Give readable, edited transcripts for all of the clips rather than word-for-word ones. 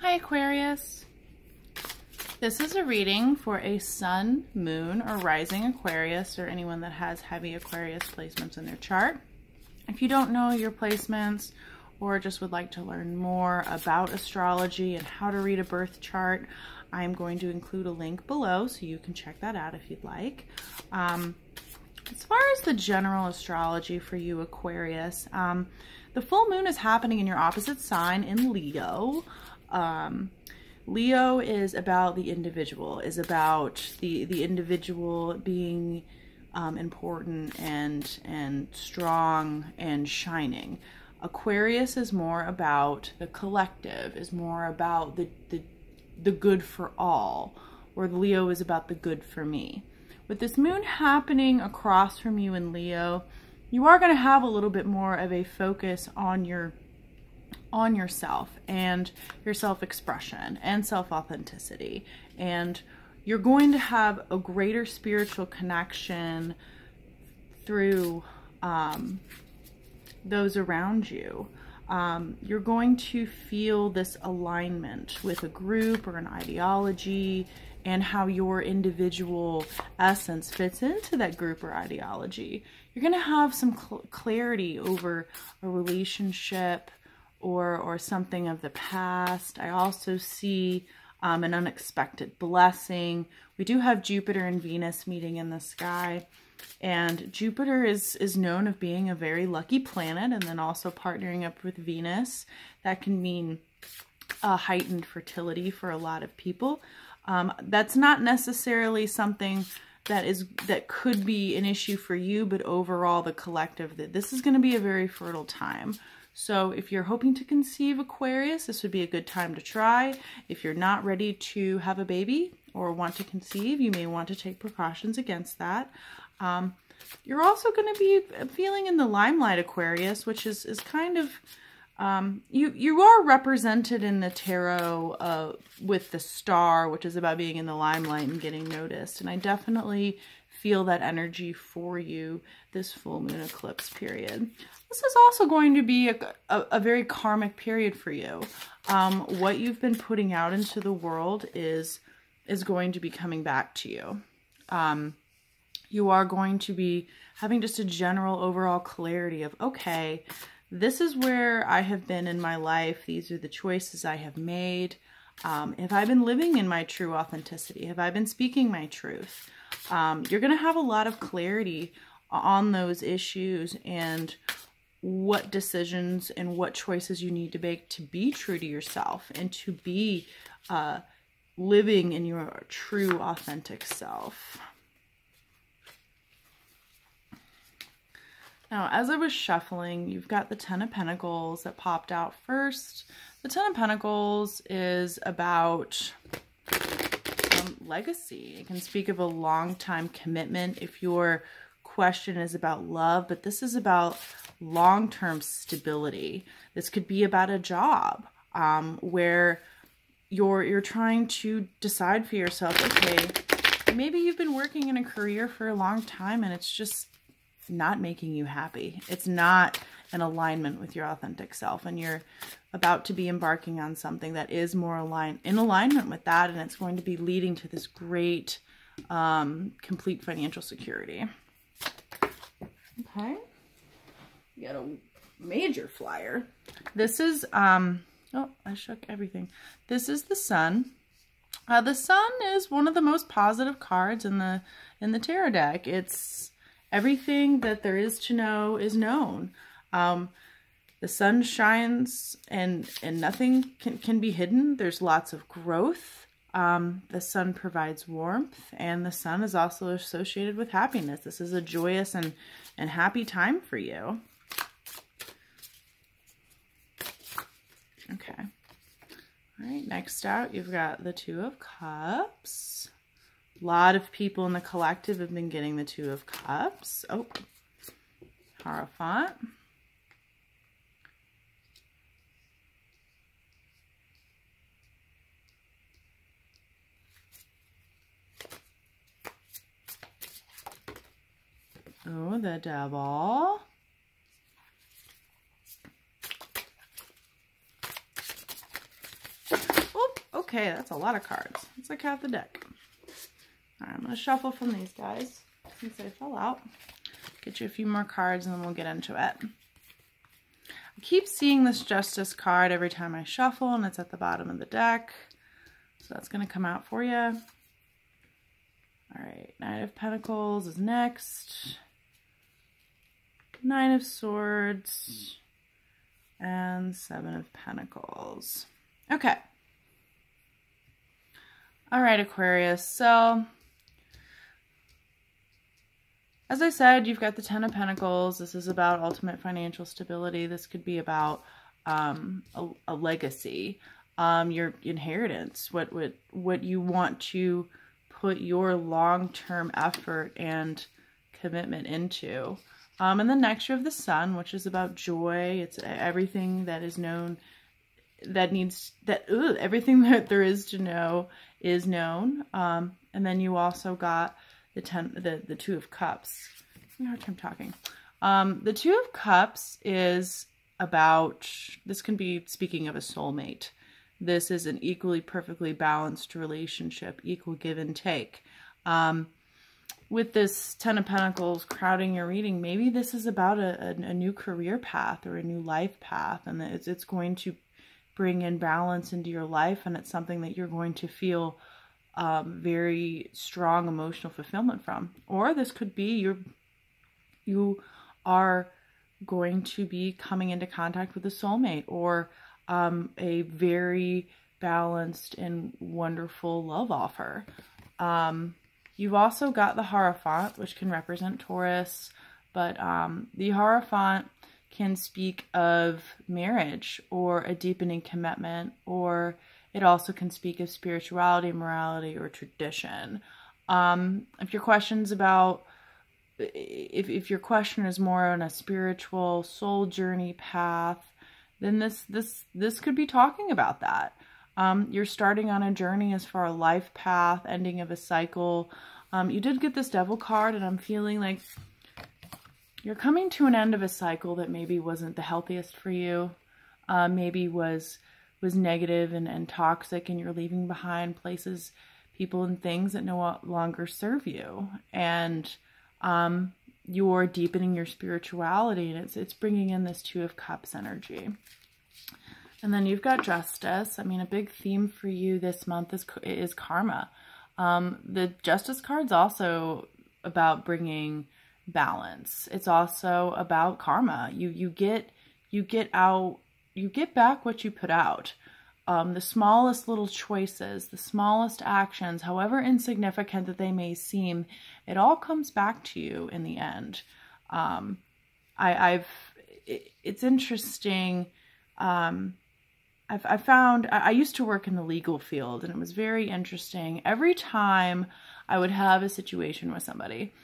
Hi Aquarius. This is a reading for a sun, moon, or rising Aquarius, or anyone that has heavy Aquarius placements in their chart. If you don't know your placements or just would like to learn more about astrology and how to read a birth chart, I'm going to include a link below so you can check that out if you'd like. As far as the general astrology for you Aquarius, the full moon is happening in your opposite sign in Leo. Leo is about the individual, is about the individual being important and strong and shining. Aquarius is more about the collective, is more about the good for all, or Leo is about the good for me. With this moon happening across from you in Leo, you are going to have a little bit more of a focus on yourself and your self-expression and self-authenticity, and you're going to have a greater spiritual connection through those around you. You're going to feel this alignment with a group or an ideology and how your individual essence fits into that group or ideology. You're going to have some clarity over a relationship or something of the past. I also see an unexpected blessing. We do have Jupiter and Venus meeting in the sky, and Jupiter is known of being a very lucky planet, and then also partnering up with Venus. That can mean heightened fertility for a lot of people. That's not necessarily something that could be an issue for you, but overall the collective, that this is going to be a very fertile time. So if you're hoping to conceive Aquarius, this would be a good time to try. If you're not ready to have a baby or want to conceive, you may want to take precautions against that. You're also going to be feeling in the limelight, Aquarius, which is kind of, you are represented in the tarot with the star, which is about being in the limelight and getting noticed. And I definitely feel that energy for you this full moon eclipse period. This is also going to be a very karmic period for you. What you've been putting out into the world is going to be coming back to you. You are going to be having just a general overall clarity of, okay, this is where I have been in my life. These are the choices I have made. Have I been living in my true authenticity? Have I been speaking my truth? You're going to have a lot of clarity on those issues and what decisions and what choices you need to make to be true to yourself and to be living in your true authentic self. Now, as I was shuffling, you've got the Ten of Pentacles that popped out first. The Ten of Pentacles is about legacy. It can speak of a long-time commitment if your question is about love, but this is about long-term stability. This could be about a job where you're trying to decide for yourself, okay, maybe you've been working in a career for a long time and it's just not making you happy. It's not in alignment with your authentic self, and you're about to be embarking on something that is more in alignment with that, and it's going to be leading to this great complete financial security. Okay, you got a major flyer. This is oh, I shook everything. This is the Sun. The Sun is one of the most positive cards in the tarot deck. It's everything that there is to know is known. The sun shines and nothing can be hidden. There's lots of growth. The sun provides warmth, and the sun is also associated with happiness. This is a joyous and happy time for you. Okay. All right, next out, you've got the Two of Cups. A lot of people in the collective have been getting the Two of Cups. Oh, Hierophant. Oh, the Devil. Okay, that's a lot of cards. It's like half the deck. All right, I'm going to shuffle from these guys since they fell out. Get you a few more cards and then we'll get into it. I keep seeing this Justice card every time I shuffle, and it's at the bottom of the deck. So that's going to come out for you. All right, Knight of Pentacles is next. Nine of Swords. And Seven of Pentacles. Okay. All right, Aquarius. So, as I said, you've got the Ten of Pentacles. This is about ultimate financial stability. This could be about a legacy, your inheritance, what you want to put your long-term effort and commitment into. And then next you have the Sun, which is about joy. It's everything that is known, everything that there is to know is known. And then you also got the Two of Cups. I have a hard time talking. The Two of Cups is about, this can be speaking of a soulmate. This is an equally perfectly balanced relationship, equal give and take. With this Ten of Pentacles crowding your reading, maybe this is about a new career path or a new life path, and it's going to bring in balance into your life, and it's something that you're going to feel very strong emotional fulfillment from. Or this could be you are going to be coming into contact with a soulmate, or a very balanced and wonderful love offer. You've also got the Hierophant, which can represent Taurus, but the Hierophant can speak of marriage or a deepening commitment, or it also can speak of spirituality, morality, or tradition. If your question's about, if your question is more on a spiritual soul journey path, then this could be talking about that. You're starting on a journey as far as a life path, ending of a cycle. You did get this Devil card, and I'm feeling like you're coming to an end of a cycle that maybe wasn't the healthiest for you. Maybe was negative and toxic, and you're leaving behind places, people, and things that no longer serve you. And you're deepening your spirituality, and it's bringing in this Two of Cups energy. And then you've got Justice. I mean, a big theme for you this month is karma. The Justice card's also about bringing balance. It's also about karma. You get back what you put out. The smallest little choices, the smallest actions, however insignificant that they may seem, it all comes back to you in the end. It's interesting. I found, I used to work in the legal field, and it was very interesting. Every time I would have a situation with somebody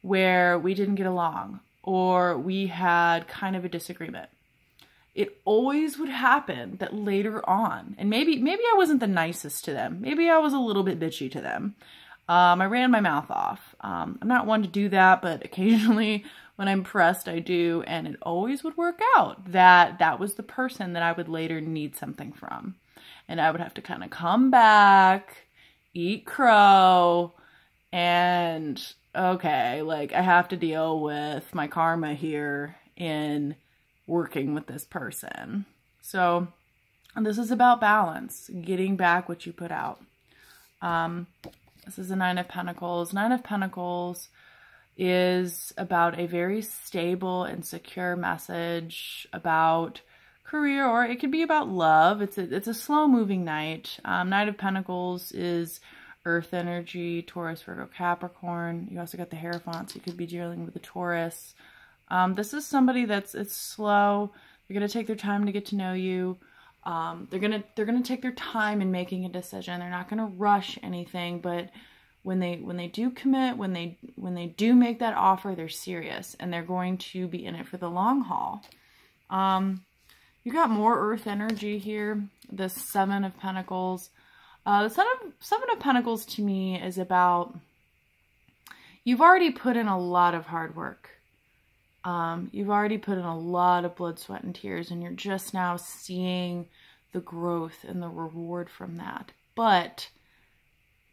where we didn't get along, or we had kind of a disagreement, it always would happen that later on, and maybe I wasn't the nicest to them. Maybe I was a little bit bitchy to them. I ran my mouth off. I'm not one to do that, but occasionally when I'm pressed, I do, and it always would work out that was the person that I would later need something from. And I would have to kind of come back, eat crow, and okay, like I have to deal with my karma here in working with this person. So this is about balance, getting back what you put out. This is a Nine of Pentacles. Nine of Pentacles is about a very stable and secure message about career, or it could be about love. It's a slow-moving knight. Knight of Pentacles is earth energy, Taurus, Virgo, Capricorn. You also got the Hierophant, so you could be dealing with the Taurus. This is somebody it's slow. They're gonna take their time to get to know you. They're gonna take their time in making a decision. They're not gonna rush anything, but when they do commit, when they do make that offer, they're serious, and they're going to be in it for the long haul. You got more earth energy here. The Seven of Pentacles. The Seven of Pentacles to me is about, you've already put in a lot of hard work. You've already put in a lot of blood, sweat, and tears, and you're just now seeing the growth and the reward from that. but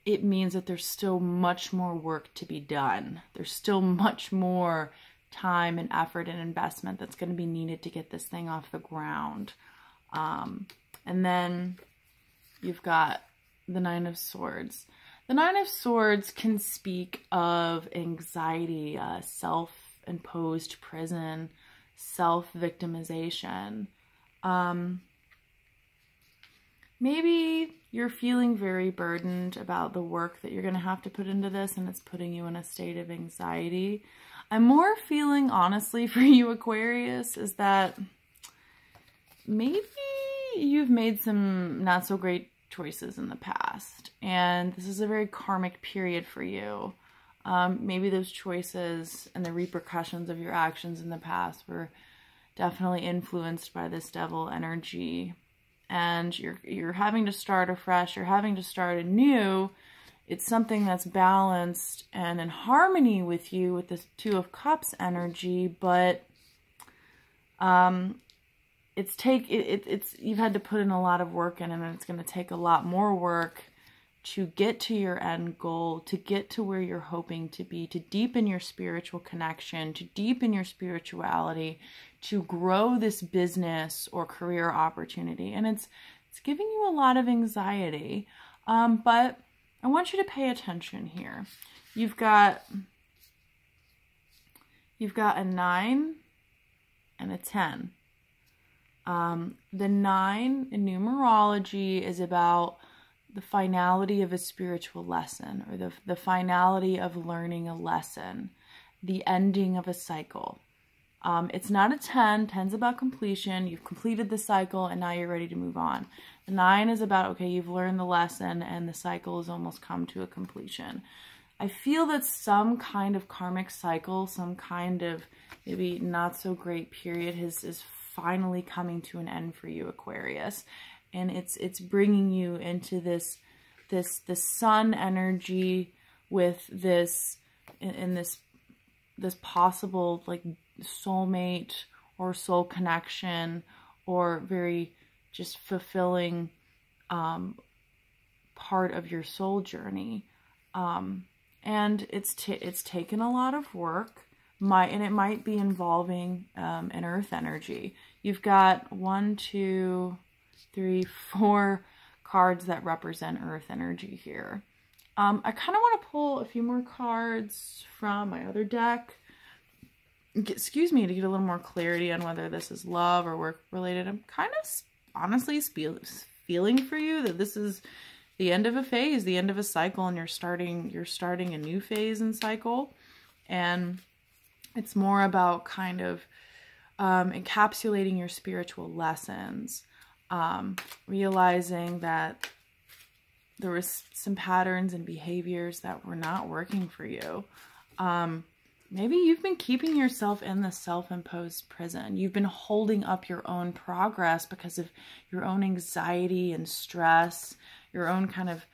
it means that there's still much more work to be done. There's still much more time and effort and investment that's going to be needed to get this thing off the ground. And then you've got the Nine of Swords. The Nine of Swords can speak of anxiety, self-imposed prison, self-victimization. Maybe you're feeling very burdened about the work that you're going to have to put into this, and it's putting you in a state of anxiety. I'm more feeling, honestly, for you, Aquarius, is that maybe you've made some not so great choices in the past, and this is a very karmic period for you. Maybe those choices and the repercussions of your actions in the past were definitely influenced by this devil energy, and you're having to start afresh, you're having to start anew. It's something that's balanced and in harmony with you with this Two of Cups energy, but you've had to put in a lot of work in, and it's going to take a lot more work to get to your end goal, to get to where you're hoping to be, to deepen your spiritual connection, to deepen your spirituality, to grow this business or career opportunity. And it's giving you a lot of anxiety. But I want you to pay attention here. You've got a 9 and a 10. The 9 in numerology is about the finality of a spiritual lesson, or the finality of learning a lesson, the ending of a cycle. It's not a 10. 10's about completion. You've completed the cycle and now you're ready to move on. The 9 is about, okay, you've learned the lesson and the cycle has almost come to a completion. I feel that some kind of karmic cycle, some kind of maybe not so great period is finally coming to an end for you, Aquarius. And it's bringing you into this sun energy with this possible like soulmate or soul connection, or very just fulfilling part of your soul journey. And it's taken a lot of work. And it might be involving an earth energy. You've got 1, 2, 3, 4 cards that represent earth energy here. I kind of want to pull a few more cards from my other deck. Excuse me, to get a little more clarity on whether this is love or work related. I'm kind of honestly feeling for you that this is the end of a phase, the end of a cycle, and you're starting a new phase and cycle. And it's more about kind of encapsulating your spiritual lessons, realizing that there was some patterns and behaviors that were not working for you. Maybe you've been keeping yourself in the self-imposed prison. You've been holding up your own progress because of your own anxiety and stress, your own kind of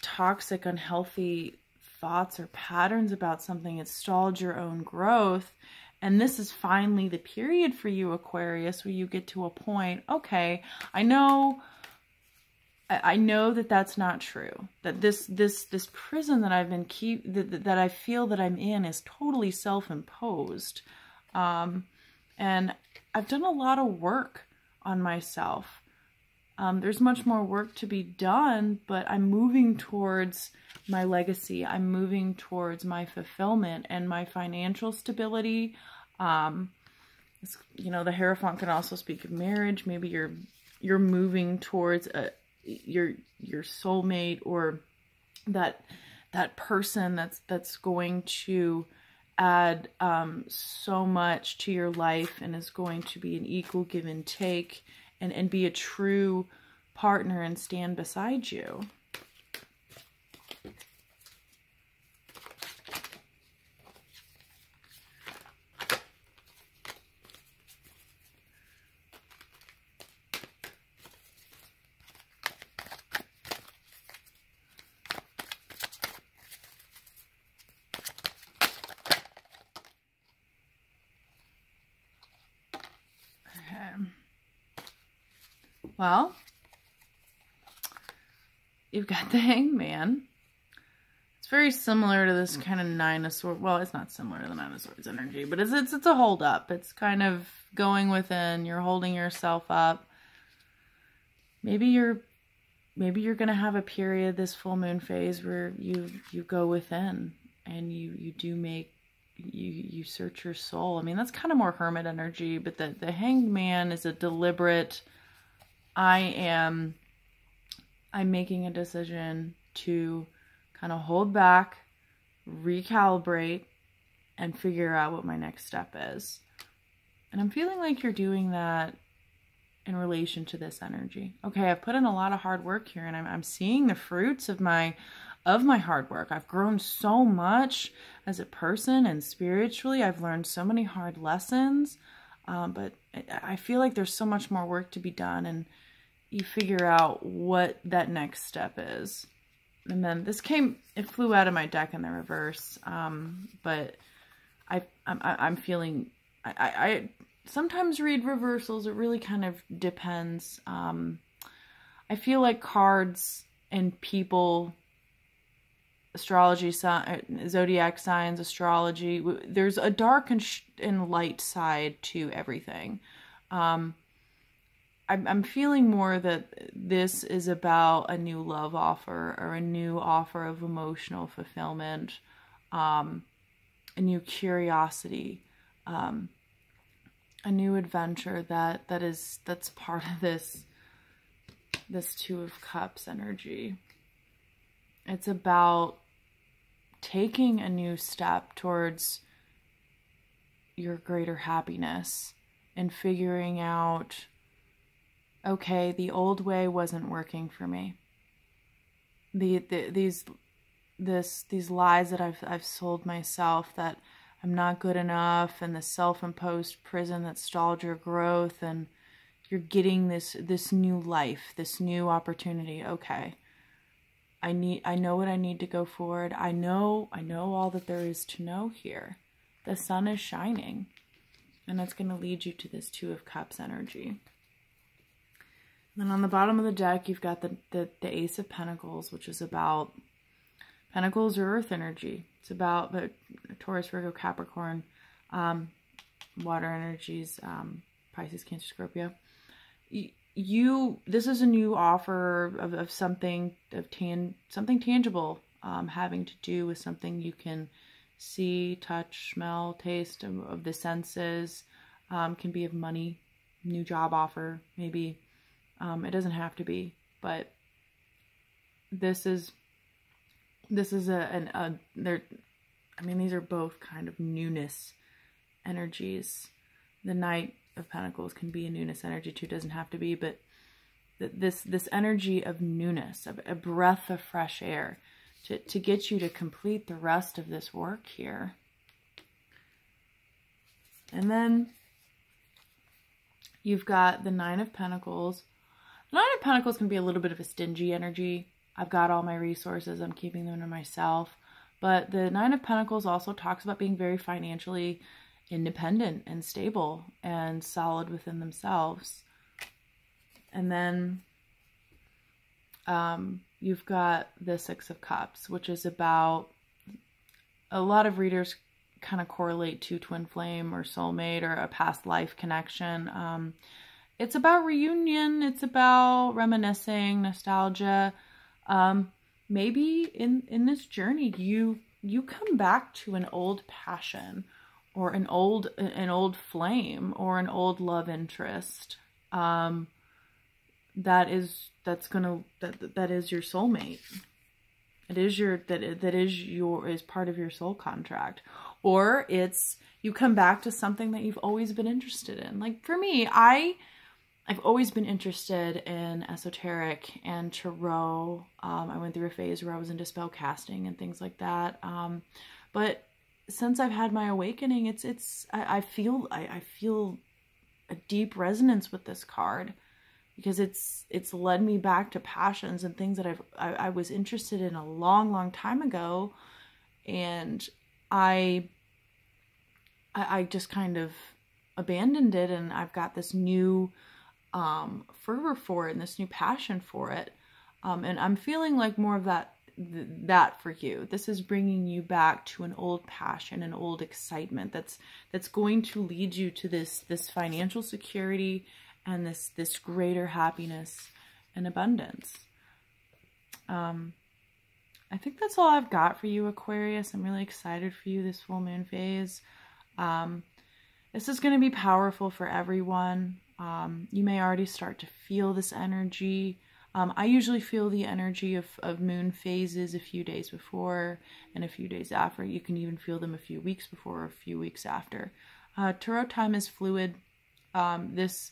toxic, unhealthy thoughts or patterns about something. It stalled your own growth. And this is finally the period for you, Aquarius, where you get to a point, okay, I know that that's not true. That this prison that I've been that I feel that I'm in is totally self-imposed. And I've done a lot of work on myself. There's much more work to be done, but I'm moving towards my legacy. I'm moving towards my fulfillment and my financial stability. You know, the Hierophant can also speak of marriage. Maybe you're moving towards your soulmate, or that person that's going to add so much to your life and is going to be an equal give and take, and be a true partner and stand beside you. Well, you've got the Hangman. It's very similar to this kind of Nine of Swords. Well, it's not similar to the Nine of Swords energy, but it's a hold up. It's kind of going within. You're holding yourself up. Maybe you're going to have a period, this full moon phase, where you go within and you search your soul. I mean, that's kind of more hermit energy, but the Hanged Man is a deliberate, I'm making a decision to kind of hold back, recalibrate, and figure out what my next step is. And I'm feeling like you're doing that in relation to this energy. Okay, I've put in a lot of hard work here, and I'm seeing the fruits of my hard work. I've grown so much as a person and spiritually. I've learned so many hard lessons, but I feel like there's so much more work to be done, and you figure out what that next step is. And then it flew out of my deck in the reverse, but I'm feeling, I sometimes read reversals. It really kind of depends. I feel like cards and people, astrology, zodiac signs, astrology, there's a dark and light side to everything. I'm feeling more that this is about a new love offer, or a new offer of emotional fulfillment, a new curiosity, a new adventure that's part of this Two of Cups energy. It's about taking a new step towards your greater happiness and figuring out, okay, the old way wasn't working for me. These lies that I've sold myself, that I'm not good enough, and the self-imposed prison that stalled your growth, and you're getting this new life, this new opportunity. Okay, I know what I need to go forward. I know all that there is to know here. The sun is shining, and that's going to lead you to this Two of Cups energy. Then on the bottom of the deck, you've got the Ace of Pentacles, which is about, Pentacles are earth energy. It's about the Taurus, Virgo, Capricorn, water energies, Pisces, Cancer, Scorpio. This is a new offer of something, something tangible, having to do with something you can see, touch, smell, taste, of the senses. Can be of money, new job offer, maybe. It doesn't have to be, but this is these are both kind of newness energies. The Knight of Pentacles can be a newness energy too, doesn't have to be, but this energy of newness, of a breath of fresh air to get you to complete the rest of this work here. And then you've got the Nine of Pentacles. Nine of Pentacles can be a little bit of a stingy energy. I've got all my resources, I'm keeping them to myself. But the Nine of Pentacles also talks about being very financially independent and stable and solid within themselves. And then you've got the Six of Cups, which is about, a lot of readers kind of correlate to twin flame or soulmate or a past life connection. It's about reunion. It's about reminiscing, nostalgia. Maybe in this journey, you come back to an old passion, or an old flame, or an old love interest. That is your soulmate. Is part of your soul contract. Or you come back to something that you've always been interested in. Like for me, I've always been interested in esoteric and tarot. I went through a phase where I was into spell casting and things like that. But since I've had my awakening, I feel a deep resonance with this card, because it's led me back to passions and things that I was interested in a long, long time ago, and I just kind of abandoned it, and I've got this new fervor for it and this new passion for it. And I'm feeling like more of that for you. This is bringing you back to an old passion, an old excitement that's going to lead you to this financial security and this greater happiness and abundance. I think that's all I've got for you, Aquarius. I'm really excited for you this full moon phase. This is going to be powerful for everyone. You may already start to feel this energy. I usually feel the energy of moon phases a few days before and a few days after. You can even feel them a few weeks before or a few weeks after. Tarot time is fluid. This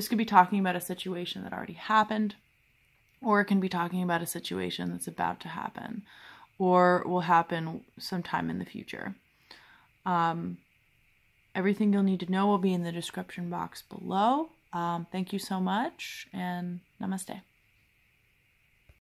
could be talking about a situation that already happened, or it can be talking about a situation that's about to happen or will happen sometime in the future. Everything you'll need to know will be in the description box below. Thank you so much, and namaste.